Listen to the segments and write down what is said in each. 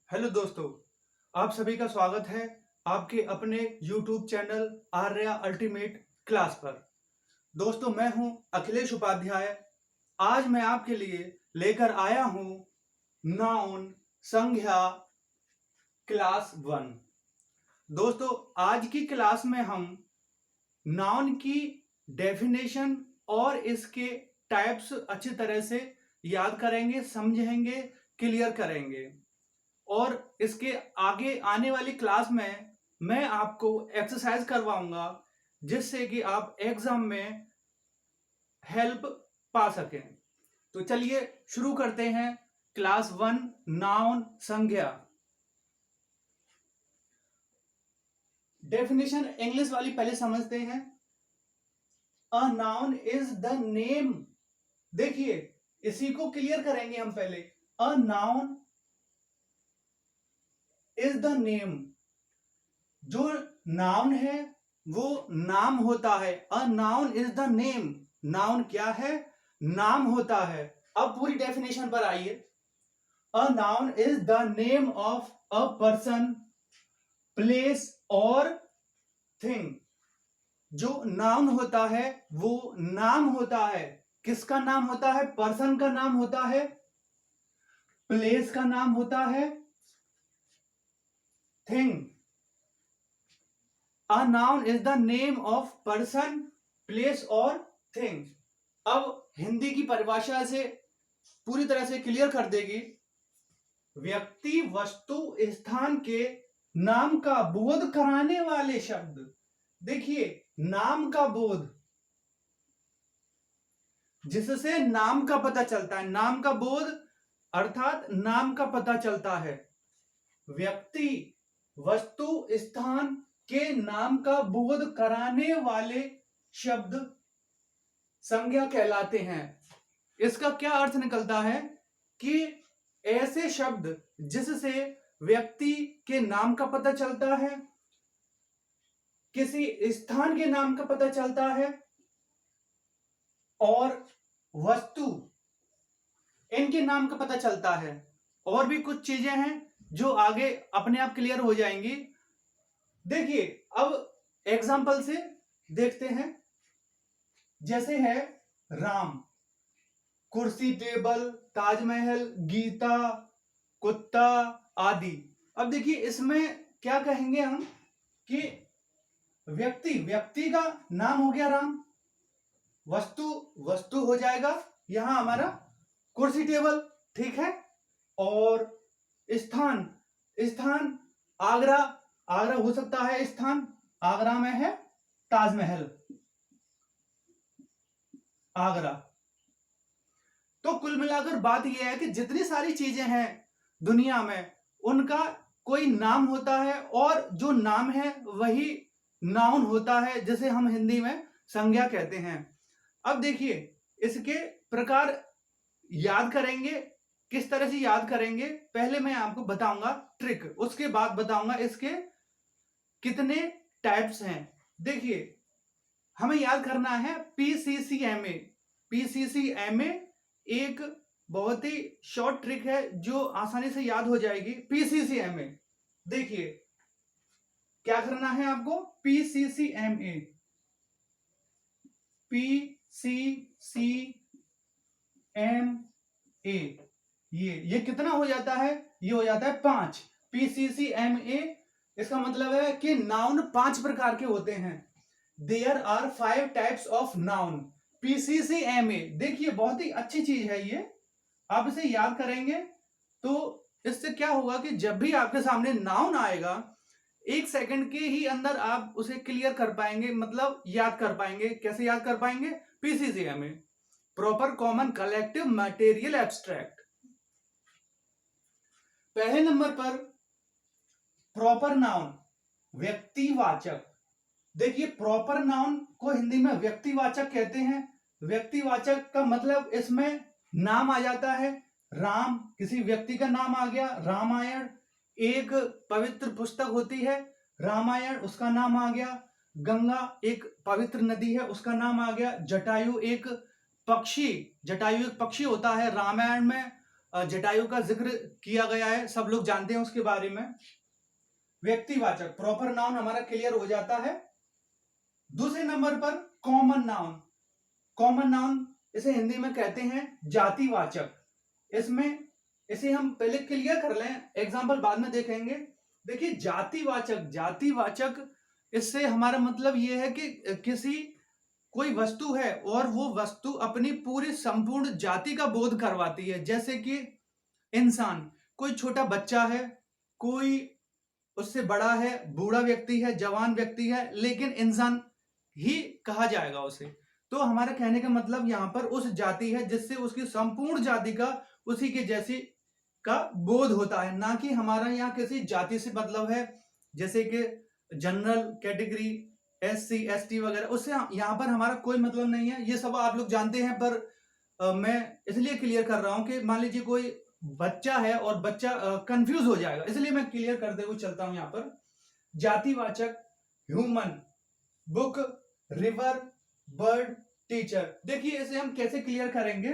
Hello दोस्तों, आप सभी का स्वागत है आपके अपने YouTube channel Arya ultimate class पर। दोस्तों, मैं हूं अखिलेश उपाध्याय। आज मैं आपके लिए लेकर आया हूं नाउन संज्ञा क्लास 1। दोस्तों, आज की क्लास में हम नाउन की डेफिनेशन और इसके टाइप्स अच्छी तरह से याद करेंगे, समझेंगे, क्लियर करेंगे। और इसके आगे आने वाली क्लास में मैं आपको एक्सरसाइज करवाऊंगा जिससे कि आप एग्जाम में हेल्प पा सकें। तो चलिए शुरू करते हैं क्लास 1 नाउन संज्ञा। डेफिनेशन इंग्लिश वाली पहले समझते हैं। A noun is the name. देखिए, इसी को क्लियर करेंगे हम पहले। A noun is the name. जो नाउन है वो नाम होता है। A noun is the name. Noun क्या है? नाम होता है। अब पूरी डेफिनेशन पर आइए। A noun is the name of a person, place और थिंग। जो नाउन होता है वो नाम होता है। किसका नाम होता है? पर्सन का नाम होता है, प्लेस का नाम होता है, thing. A noun is the name of person, place और thing। अब हिंदी की परिभाषा से पूरी तरह से क्लियर कर देगी। व्यक्ति, वस्तु, स्थान के नाम का बोध कराने वाले शब्द। देखिए, नाम का बोध, जिससे नाम का पता चलता है। नाम का बोध अर्थात नाम का पता चलता है। व्यक्ति, वस्तु, स्थान के नाम का बोध कराने वाले शब्द संज्ञा कहलाते हैं। इसका क्या अर्थ निकलता है कि ऐसे शब्द जिससे व्यक्ति के नाम का पता चलता है, किसी स्थान के नाम का पता चलता है और वस्तु, इनके नाम का पता चलता है। और भी कुछ चीजें हैं जो आगे अपने आप क्लियर हो जाएंगी। देखिए, अब एग्जाम्पल से देखते हैं। जैसे है राम, कुर्सी, टेबल, ताजमहल, गीता, कुत्ता आदि। अब देखिए, इसमें क्या कहेंगे हम कि व्यक्ति का नाम हो गया राम, वस्तु हो जाएगा यहां हमारा कुर्सी, टेबल, ठीक है। और स्थान आगरा हो सकता है। स्थान आगरा में है ताजमहल, आगरा। तो कुल मिलाकर बात यह है कि जितनी सारी चीजें हैं दुनिया में, उनका कोई नाम होता है और जो नाम है वही नाउन होता है, जिसे हम हिंदी में संज्ञा कहते हैं। अब देखिए, इसके प्रकार याद करेंगे। किस तरह से याद करेंगे, पहले मैं आपको बताऊंगा ट्रिक, उसके बाद बताऊंगा इसके कितने टाइप्स हैं। देखिए, हमें याद करना है पीसीसीएमए। पीसीसीएमए एक बहुत ही शॉर्ट ट्रिक है जो आसानी से याद हो जाएगी। पीसीसीएमए, देखिए क्या करना है आपको। पीसीसीएमए, पीसीसीएमए, ये कितना हो जाता है? ये हो जाता है 5। पीसीसीएमए, इसका मतलब है कि नाउन 5 प्रकार के होते हैं। There are 5 types of noun. PCCMA, देखिए बहुत ही अच्छी चीज है ये। आप इसे याद करेंगे तो इससे क्या होगा कि जब भी आपके सामने नाउन आएगा, 1 सेकंड के ही अंदर आप उसे क्लियर कर पाएंगे, मतलब याद कर पाएंगे। कैसे याद कर पाएंगे? PCCMA, proper common collective material abstract. पहले नंबर पर प्रॉपर नाउन, व्यक्तिवाचक। देखिए, प्रॉपर नाउन को हिंदी में व्यक्तिवाचक कहते हैं। व्यक्तिवाचक का मतलब इसमें नाम आ जाता है। राम, किसी व्यक्ति का नाम आ गया। रामायण एक पवित्र पुस्तक होती है, रामायण, उसका नाम आ गया। गंगा एक पवित्र नदी है, उसका नाम आ गया। जटायु एक पक्षी होता है रामायण में। जटायु का जिक्र किया गया है, सब लोग जानते हैं उसके बारे में। व्यक्तिवाचक प्रॉपर नाउन हमारा क्लियर हो जाता है। दूसरे नंबर पर कॉमन नाउन। कॉमन नाउन इसे हिंदी में कहते हैं जातिवाचक। इसमें इसे हम पहले क्लियर कर लें, एग्जाम्पल बाद में देखेंगे। देखिए जातिवाचक, जातिवाचक इससे हमारा मतलब यह है कि किसी कोई वस्तु है और वो वस्तु अपनी पूरी संपूर्ण जाति का बोध करवाती है। जैसे कि इंसान, कोई छोटा बच्चा है, कोई उससे बड़ा है, बूढ़ा व्यक्ति है, जवान व्यक्ति है, लेकिन इंसान ही कहा जाएगा उसे। तो हमारा कहने का मतलब यहां पर उस जाति है जिससे उसकी संपूर्ण जाति का उसी के जैसी का बोध होता है, ना कि हमारा यहाँ किसी जाति से मतलब है जैसे कि जनरल कैटेगरी, SC ST वगैरह, उससे यहाँ पर हमारा कोई मतलब नहीं है। ये सब आप लोग जानते हैं, पर मैं इसलिए क्लियर कर रहा हूं कि मान लीजिए कोई बच्चा है और बच्चा कंफ्यूज हो जाएगा, इसलिए मैं क्लियर करते हुए चलता हूं। यहाँ पर जातिवाचक human, book, river, bird, teacher. देखिए इसे हम कैसे क्लियर करेंगे।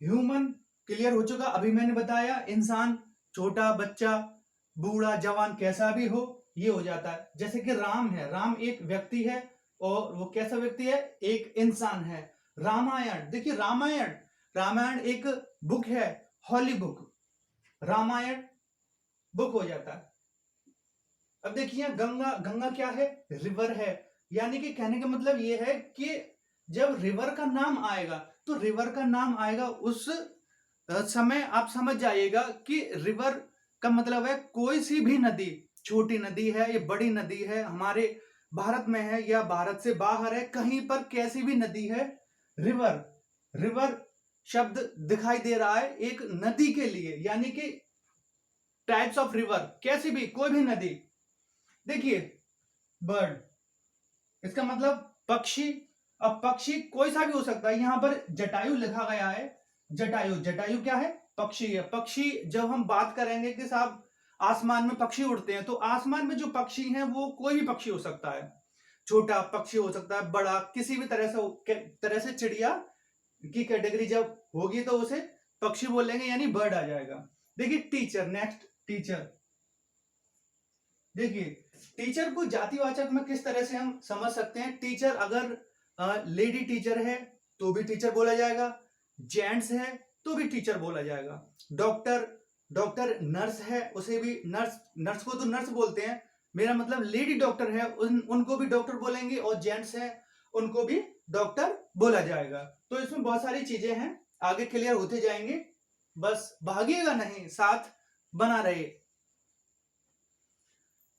ह्यूमन क्लियर हो चुका, अभी मैंने बताया। इंसान, छोटा बच्चा, बूढ़ा, जवान, कैसा भी हो, ये हो जाता है। जैसे कि राम है, राम एक व्यक्ति है और वो कैसा व्यक्ति है, एक इंसान है। रामायण, देखिए रामायण, रामायण एक बुक है, हॉली बुक, रामायण बुक हो जाता है। अब देखिए गंगा, गंगा क्या है, रिवर है। यानी कि कहने का मतलब यह है कि जब रिवर का नाम आएगा तो रिवर का नाम आएगा उस समय आप समझ जाइएगा कि रिवर का मतलब है कोई सी भी नदी, छोटी नदी है या बड़ी नदी है, हमारे भारत में है या भारत से बाहर है, कहीं पर कैसी भी नदी है, रिवर, रिवर शब्द दिखाई दे रहा है एक नदी के लिए। यानी कि टाइप्स ऑफ रिवर, कैसी भी कोई भी नदी। देखिए बर्ड, इसका मतलब पक्षी। अब पक्षी कोई सा भी हो सकता है, यहां पर जटायु लिखा गया है, जटायु, जटायु क्या है, पक्षी है। पक्षी जब हम बात करेंगे कि साहब आसमान में पक्षी उड़ते हैं, तो आसमान में जो पक्षी हैं वो कोई भी पक्षी हो सकता है, छोटा पक्षी हो सकता है, बड़ा, किसी भी तरह से चिड़िया की कैटेगरी जब होगी तो उसे पक्षी बोलेंगे, यानी बर्ड आ जाएगा। देखिए टीचर, नेक्स्ट टीचर। देखिए टीचर को जातिवाचक में किस तरह से हम समझ सकते हैं। टीचर अगर लेडी टीचर है तो भी टीचर बोला जाएगा, जेंट्स है तो भी टीचर बोला जाएगा। डॉक्टर, डॉक्टर नर्स है उसे भी नर्स, नर्स को तो नर्स बोलते हैं, मेरा मतलब लेडी डॉक्टर है उनको भी डॉक्टर बोलेंगे, और जेंट्स है उनको भी डॉक्टर बोला जाएगा। तो इसमें बहुत सारी चीजें हैं, आगे क्लियर होते जाएंगे, बस भागिएगा नहीं, साथ बना रहे।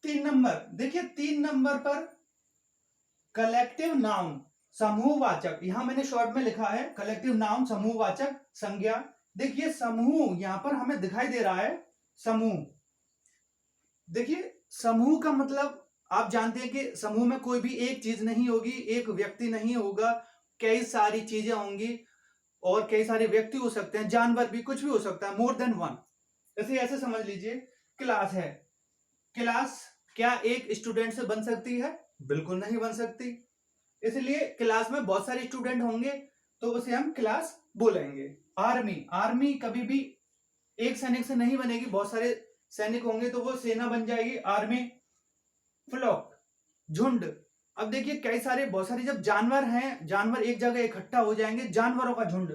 3 नंबर, देखिए 3 नंबर पर कलेक्टिव नाउन, समूहवाचक। यहां मैंने शॉर्ट में लिखा है कलेक्टिव नाउन, समूहवाचक, संज्ञा। देखिए समूह यहां पर हमें दिखाई दे रहा है, समूह। देखिए समूह का मतलब आप जानते हैं कि समूह में कोई भी एक चीज नहीं होगी, एक व्यक्ति नहीं होगा, कई सारी चीजें होंगी और कई सारे व्यक्ति हो सकते हैं, जानवर भी, कुछ भी हो सकता है, मोर देन वन। जैसे ऐसे समझ लीजिए क्लास है, क्लास क्या एक स्टूडेंट से बन सकती है, बिल्कुल नहीं बन सकती, इसलिए क्लास में बहुत सारे स्टूडेंट होंगे तो उसे हम क्लास बोलेंगे। आर्मी, आर्मी कभी भी एक सैनिक से नहीं बनेगी, बहुत सारे सैनिक होंगे तो वो सेना बन जाएगी, आर्मी। फ्लॉक, झुंड। अब देखिए कई सारे, बहुत सारे जब जानवर हैं, जानवर एक जगह इकट्ठा हो जाएंगे, जानवरों का झुंड,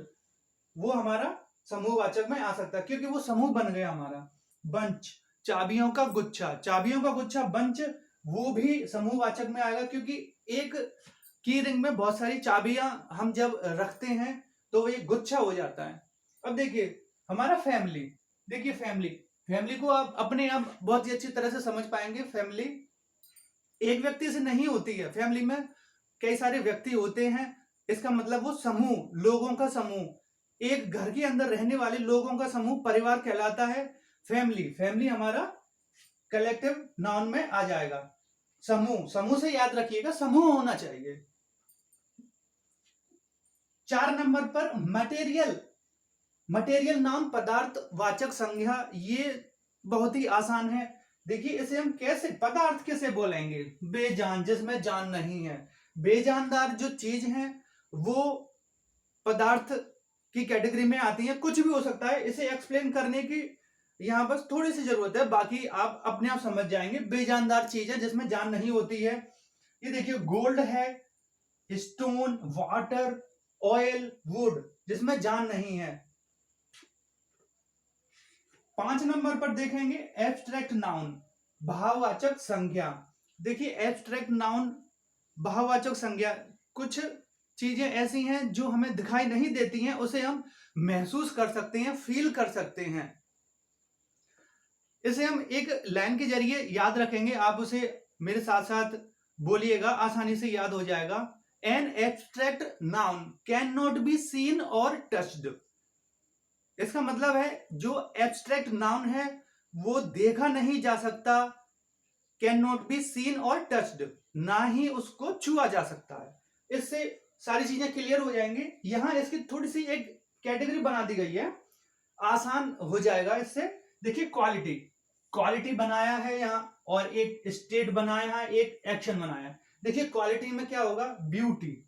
वो हमारा समूहवाचक में आ सकता है क्योंकि वो समूह बन गया हमारा। बंच, चाबियों का गुच्छा, चाबियों का गुच्छा, बंच, वो भी समूहवाचक में आएगा क्योंकि एक की रिंग में बहुत सारी चाबियां हम जब रखते हैं तो वो एक गुच्छा हो जाता है। अब देखिए हमारा फैमिली, देखिए फैमिली, फैमिली को आप अपने आप बहुत ही अच्छी तरह से समझ पाएंगे। फैमिली एक व्यक्ति से नहीं होती है, फैमिली में कई सारे व्यक्ति होते हैं, इसका मतलब वो समूह, लोगों का समूह, एक घर के अंदर रहने वाले लोगों का समूह परिवार कहलाता है फैमिली। फैमिली हमारा कलेक्टिव नाउन में आ जाएगा। समूह, समूह से याद रखिएगा समूह होना चाहिए। 4 नंबर पर मटेरियल, मटेरियल नाउन पदार्थ वाचक संज्ञा, ये बहुत ही आसान है। देखिए इसे हम कैसे, पदार्थ कैसे बोलेंगे, बेजान, जिसमें जान नहीं है, बेजानदार जो चीज है वो पदार्थ की कैटेगरी में आती हैं, कुछ भी हो सकता है। इसे एक्सप्लेन करने की यहाँ बस थोड़ी सी जरूरत है, बाकी आप अपने आप समझ जाएंगे। बेजानदार चीज है जिसमें जान नहीं होती है। ये देखिए गोल्ड है, स्टोन, वाटर, ऑयल, वुड, जिसमें जान नहीं है। 5 नंबर पर देखेंगे एब्स्ट्रैक्ट नाउन, भाववाचक संज्ञा। देखिए एब्स्ट्रैक्ट नाउन, भाववाचक संज्ञा, कुछ चीजें ऐसी हैं जो हमें दिखाई नहीं देती हैं, उसे हम महसूस कर सकते हैं, फील कर सकते हैं। इसे हम एक लाइन के जरिए याद रखेंगे, आप उसे मेरे साथ साथ बोलिएगा, आसानी से याद हो जाएगा। N abstract noun can not be seen और टच्ड। इसका मतलब है जो एब्स्ट्रैक्ट नाउन है वो देखा नहीं जा सकता, कैन नॉट बी सीन और टच्ड, ना ही उसको छुआ जा सकता है। इससे सारी चीजें क्लियर हो जाएंगी। यहां इसकी थोड़ी सी एक कैटेगरी बना दी गई है, आसान हो जाएगा इससे। देखिए क्वालिटी, क्वालिटी बनाया है यहां, और एक स्टेट बनाया है, एक एक्शन बनाया है। देखिए क्वालिटी में क्या होगा, ब्यूटी,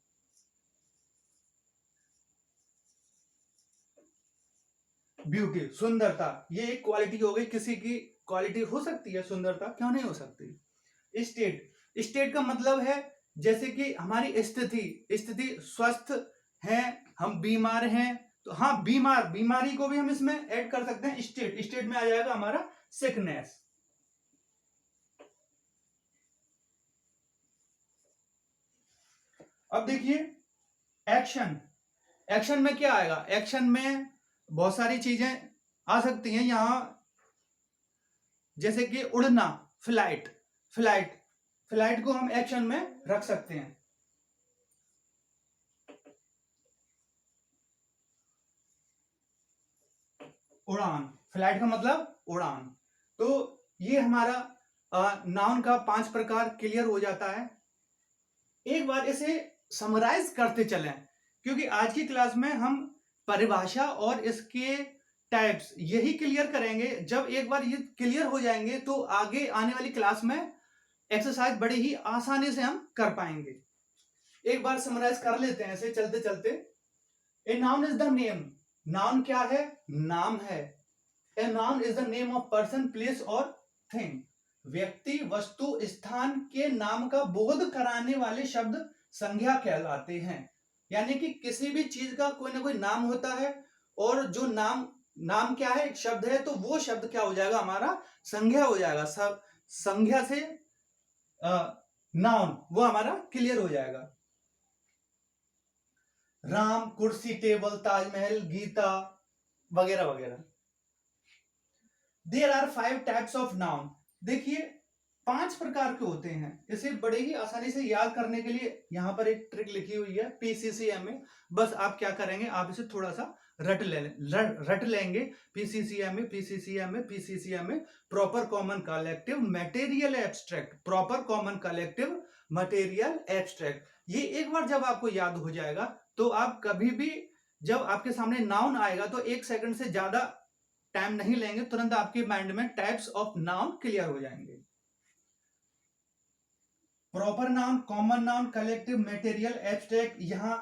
ब्यूटी सुंदरता, ये एक क्वालिटी हो गई। किसी की क्वालिटी हो सकती है सुंदरता, क्यों नहीं हो सकती। स्टेट, स्टेट का मतलब है जैसे कि हमारी स्थिति, स्थिति स्वस्थ है, हम बीमार हैं, तो हाँ बीमार, बीमारी को भी हम इसमें ऐड कर सकते हैं। स्टेट, स्टेट में आ जाएगा हमारा सिकनेस। अब देखिए एक्शन, एक्शन में क्या आएगा, एक्शन में बहुत सारी चीजें आ सकती हैं यहां, जैसे कि उड़ना, फ्लाइट, फ्लाइट, फ्लाइट को हम एक्शन में रख सकते हैं। उड़ान, फ्लाइट का मतलब उड़ान। तो ये हमारा नाउन का 5 प्रकार क्लियर हो जाता है। एक बार इसे समराइज करते चलें, क्योंकि आज की क्लास में हम परिभाषा और इसके टाइप्स यही क्लियर करेंगे। जब एक बार ये क्लियर हो जाएंगे तो आगे आने वाली क्लास में एक्सरसाइज बड़ी ही आसानी से हम कर पाएंगे। एक बार समराइज कर लेते हैं ऐसे चलते चलते। A noun is the name, noun क्या है, नाम है। A noun is the name of person, place और थिंग। व्यक्ति, वस्तु, स्थान के नाम का बोध कराने वाले शब्द संज्ञा कहलाते हैं। यानी कि किसी भी चीज का कोई ना कोई नाम होता है, और जो नाम, नाम क्या है, एक शब्द है, तो वो शब्द क्या हो जाएगा, हमारा संज्ञा हो जाएगा। सब संज्ञा से नाउन वो हमारा क्लियर हो जाएगा। राम, कुर्सी, टेबल, ताजमहल, गीता वगैरह वगैरह। There are 5 types of noun. देखिए 5 प्रकार के होते हैं। इसे बड़े ही आसानी से याद करने के लिए यहां पर एक ट्रिक लिखी हुई है, PCCMA। बस आप क्या करेंगे, आप इसे थोड़ा सा रट लेंगे। PCCMA, PCCMA, PCCMA, proper common collective material abstract, proper common collective material abstract. ये एक बार जब आपको याद हो जाएगा तो आप कभी भी जब आपके सामने नाउन आएगा तो 1 सेकंड से ज्यादा टाइम नहीं लेंगे, तुरंत आपके माइंड में टाइप्स ऑफ नाउन क्लियर हो जाएंगे। Proper noun, common noun, collective, material, abstract. यहां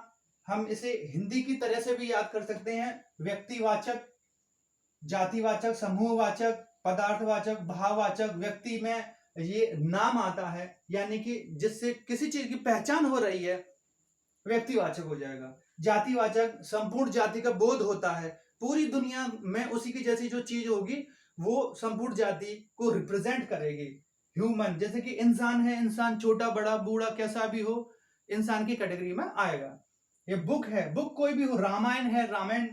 हम इसे हिंदी की तरह से भी याद कर सकते हैं। व्यक्तिवाचक, जातिवाचक, समूहवाचक, पदार्थवाचक, भाववाचक। व्यक्ति में ये नाम आता है, यानी कि जिससे किसी चीज की पहचान हो रही है, व्यक्तिवाचक हो जाएगा। जातिवाचक, संपूर्ण जाति का बोध होता है, पूरी दुनिया में उसी की जैसी जो चीज होगी वो संपूर्ण जाति को रिप्रेजेंट करेगी। ह्यूमन, जैसे कि इंसान है, इंसान छोटा बड़ा बूढ़ा कैसा भी हो, इंसान की कैटेगरी में आएगा। ये बुक है, बुक कोई भी हो, रामायण है, रामायण,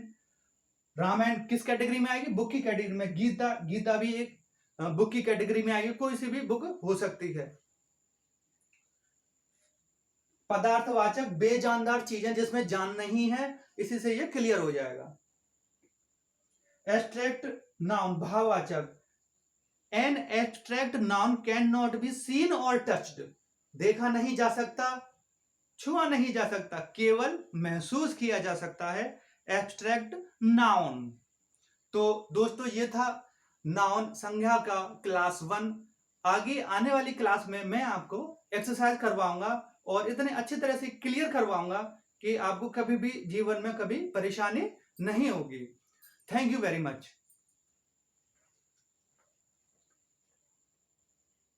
रामायण किस कैटेगरी में आएगी, बुक की कैटेगरी में। गीता, गीता भी एक बुक की कैटेगरी में आएगी, कोई सी भी बुक हो सकती है। पदार्थवाचक, बेजानदार चीजें जिसमें जान नहीं है, इसी से ये क्लियर हो जाएगा। एब्स्ट्रैक्ट नाउन, भाववाचक। An abstract noun can not be seen और टच्ड। देखा नहीं जा सकता, छुआ नहीं जा सकता, केवल महसूस किया जा सकता है एब्स्ट्रैक्ट नाउन। तो दोस्तों ये था नाउन संज्ञा का क्लास 1। आगे आने वाली क्लास में मैं आपको एक्सरसाइज करवाऊंगा और इतने अच्छी तरह से क्लियर करवाऊंगा कि आपको कभी भी जीवन में कभी परेशानी नहीं होगी। Thank you very much.